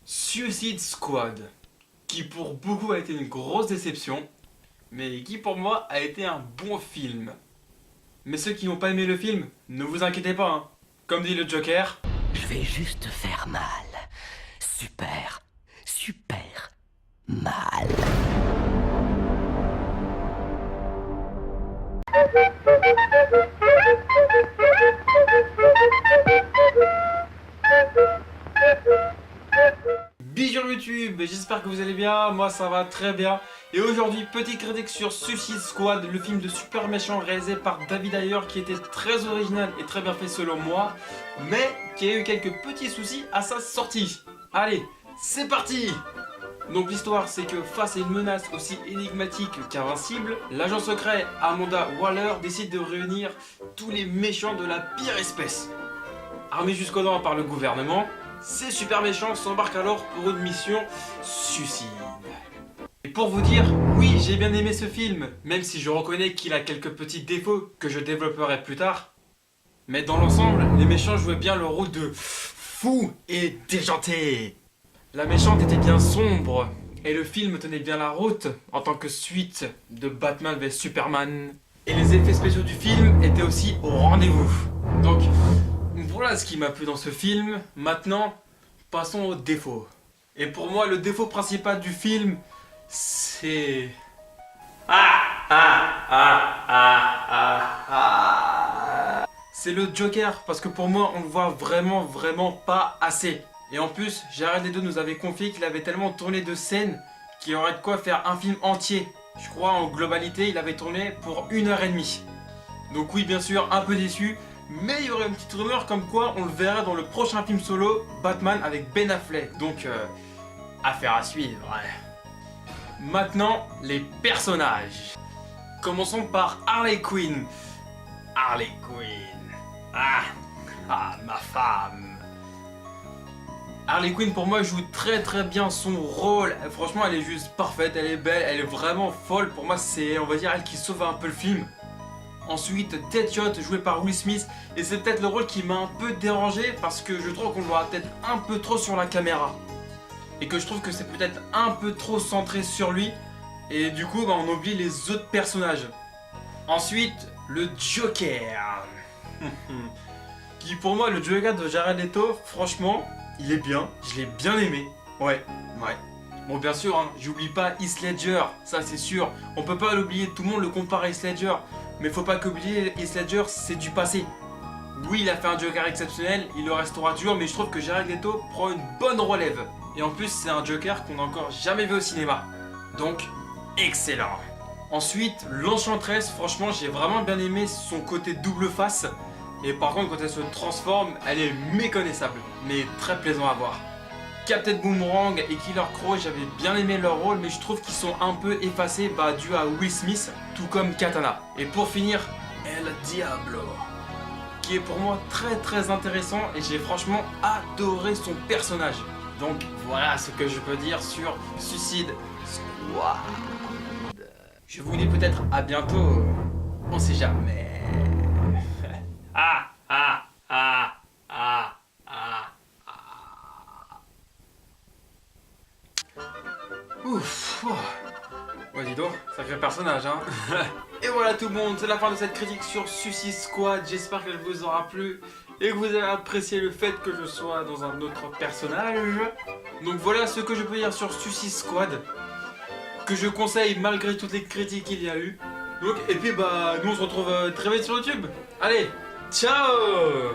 Suicide Squad, qui pour beaucoup a été une grosse déception, mais qui pour moi a été un bon film. Mais ceux qui n'ont pas aimé le film, ne vous inquiétez pas, hein. Comme dit le Joker, Je vais juste te faire mal. Super, super mal. Bisous YouTube, j'espère que vous allez bien, moi ça va très bien. Et aujourd'hui, petite critique sur Suicide Squad, le film de super méchant réalisé par David Ayer qui était très original et très bien fait selon moi, mais qui a eu quelques petits soucis à sa sortie. Allez, c'est parti! Donc l'histoire c'est que face à une menace aussi énigmatique qu'invincible, l'agent secret Amanda Waller décide de réunir tous les méchants de la pire espèce. Armés jusqu'aux dents par le gouvernement, ces super méchants s'embarquent alors pour une mission suicide. Et pour vous dire, oui j'ai bien aimé ce film, même si je reconnais qu'il a quelques petits défauts que je développerai plus tard. Mais dans l'ensemble, les méchants jouaient bien le rôle de fou et déjanté. La méchante était bien sombre, et le film tenait bien la route en tant que suite de Batman vs Superman. Et les effets spéciaux du film étaient aussi au rendez-vous. Donc voilà ce qui m'a plu dans ce film. Maintenant, passons aux défauts. Et pour moi, le défaut principal du film, c'est... C'est le Joker, parce que pour moi, on le voit vraiment pas assez. Et en plus, Jared Leto nous avait confié qu'il avait tellement tourné de scènes qu'il aurait de quoi faire un film entier. Je crois en globalité, il avait tourné pour 1h30. Donc oui, bien sûr, un peu déçu. Mais il y aurait une petite rumeur comme quoi on le verrait dans le prochain film solo Batman avec Ben Affleck. Donc, affaire à suivre. Ouais. Maintenant, les personnages. Commençons par Harley Quinn. Harley Quinn. Ma femme. Harley Quinn pour moi joue très bien son rôle. Franchement, elle est juste parfaite, elle est belle, elle est vraiment folle. Pour moi, c'est, on va dire, elle qui sauve un peu le film. Ensuite, Deadshot joué par Will Smith, et c'est peut-être le rôle qui m'a un peu dérangé parce que je trouve qu'on le voit peut-être un peu trop sur la caméra. Et que je trouve que c'est peut-être un peu trop centré sur lui, et du coup on oublie les autres personnages. Ensuite, le Joker. Qui pour moi, le Joker de Jared Leto, franchement, il est bien, je l'ai bien aimé. Ouais. Bon bien sûr, hein, j'oublie pas Heath Ledger, ça c'est sûr. On peut pas l'oublier, tout le monde le compare à Heath Ledger. Mais faut pas qu'oublier, Heath Ledger c'est du passé. Oui, il a fait un Joker exceptionnel, il le restera toujours, mais je trouve que Jared Leto prend une bonne relève. Et en plus, c'est un Joker qu'on n'a encore jamais vu au cinéma. Donc, excellent. Ensuite, l'Enchantress, franchement, j'ai vraiment bien aimé son côté double face. Et par contre, quand elle se transforme, elle est méconnaissable, mais très plaisant à voir. Captain Boomerang et Killer Crow, j'avais bien aimé leur rôle, mais je trouve qu'ils sont un peu effacés dû à Will Smith, tout comme Katana. Et pour finir, El Diablo, qui est pour moi très intéressant et j'ai franchement adoré son personnage. Donc voilà ce que je peux dire sur Suicide Squad. Je vous dis peut-être à bientôt, on sait jamais. Ouf. Ouais, dis donc, sacré personnage, hein. Et voilà tout le monde, c'est la fin de cette critique sur Suicide Squad. J'espère qu'elle vous aura plu et que vous avez apprécié le fait que je sois dans un autre personnage. Donc voilà ce que je peux dire sur Suicide Squad, que je conseille malgré toutes les critiques qu'il y a eu. Donc, et puis nous on se retrouve très vite sur YouTube. Allez, ciao!